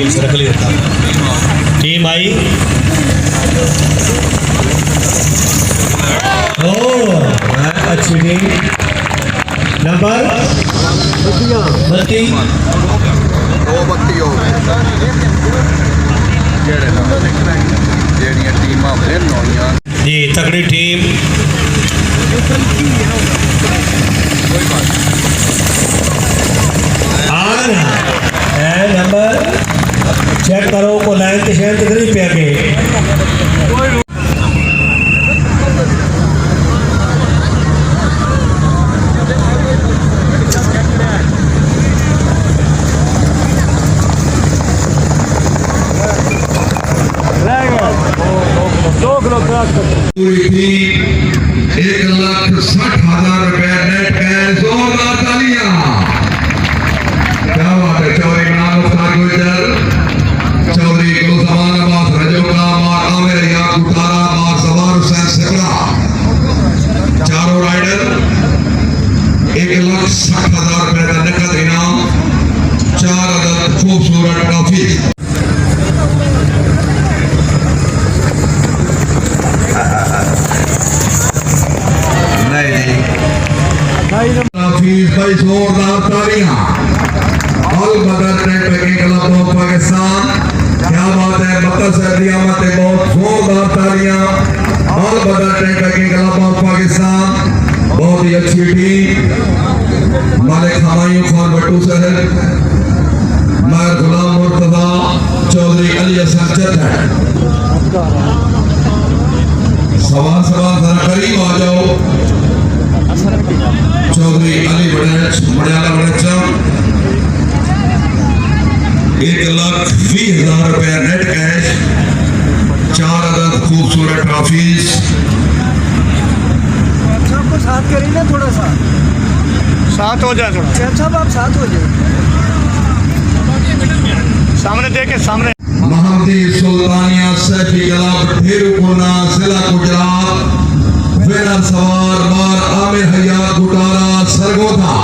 Trophy रख लेता। Team आई अच्छी टीम नंबर 32 जी तगड़ी टीम नंबर चेक करो को लाइन के शहर कितनी पे आगे पूरी टीम 1,60,000 रुपए नेट कैश। जोरदार तालियां। क्या बात है। चौधरी इमरान मुख्तार गुजर, चौधरी गुलजमान अब्बास रजोका, मार आमिर याकूब गुटारा, मार सवार हुसैन सिकरा, चारों राइडर 1,60,000 रुपए का नकद इनाम, 4 अदद खूबसूरत ट्रॉफी। भाई जोरदार तालियां। ऑल बदर trade packing club of Pakistan, क्या बात है। मक्का सदियामत बहुत जोरदार तालियां। ऑल बदर trade packing club of Pakistan, बहुत ही अच्छी टीम। मालिक हमायूं खान भट्टू साहब, मगर गुलाम मुर्तजा, चौधरी अली हसन चट्टा। सवाल जरा करीब आ जाओ। चौधरी अली मड़ियाला बड़ेचा, 1,20,000 रुपए नेट कैश, 4 अदद खूबसूरत ट्रॉफीज। आपको साथ करिए ना, थोड़ा सा साथ हो जाए। थोड़ा चैन साहब आप साथ हो जाए, सामने देखे सामने। महमदी सुल्तानिया सैफी क्लब ढेरुपुरना, जिला गुजरात। विनर सवार मार आमिर हयात गुटारा सरगोधा,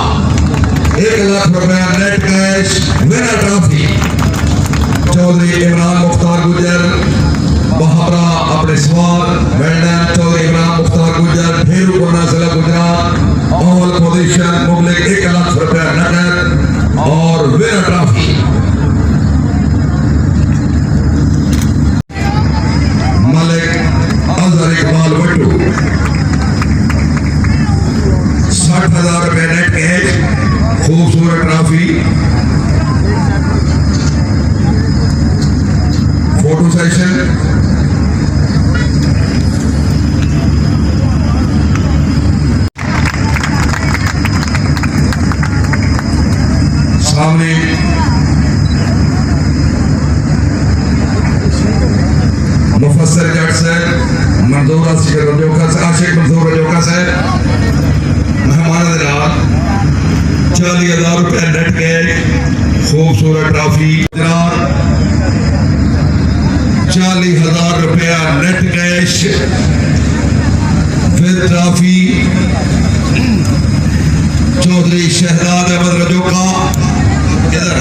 1,00,000 रुपए net cash, winner trophy. Chaudhry Imran Mukhtar Gujjar Bahabra अपने सवार वेल्डन। चौधरी इमरान मुख्तार गुजर ढेरुपुरना, जिला गुजरात। ऑल पोजीशन मुबलिक 1,00,000 रुपए नकद और विनर ट्रॉफी। इकबाल भट्टू, 60,000 रुपए नेट कैश, खूबसूरत ट्रॉफी। Photo session. सामने मुफस्सर जट से मंजूर आशिक मंजूर रजोका से मेहमान हजरात, 40,000 रुपए नेट कैश, खूबसूरत ट्रॉफी। 40,000 रुपया net cash with trophy. Chaudhary Shahzad Ahmed Rajoka, इधर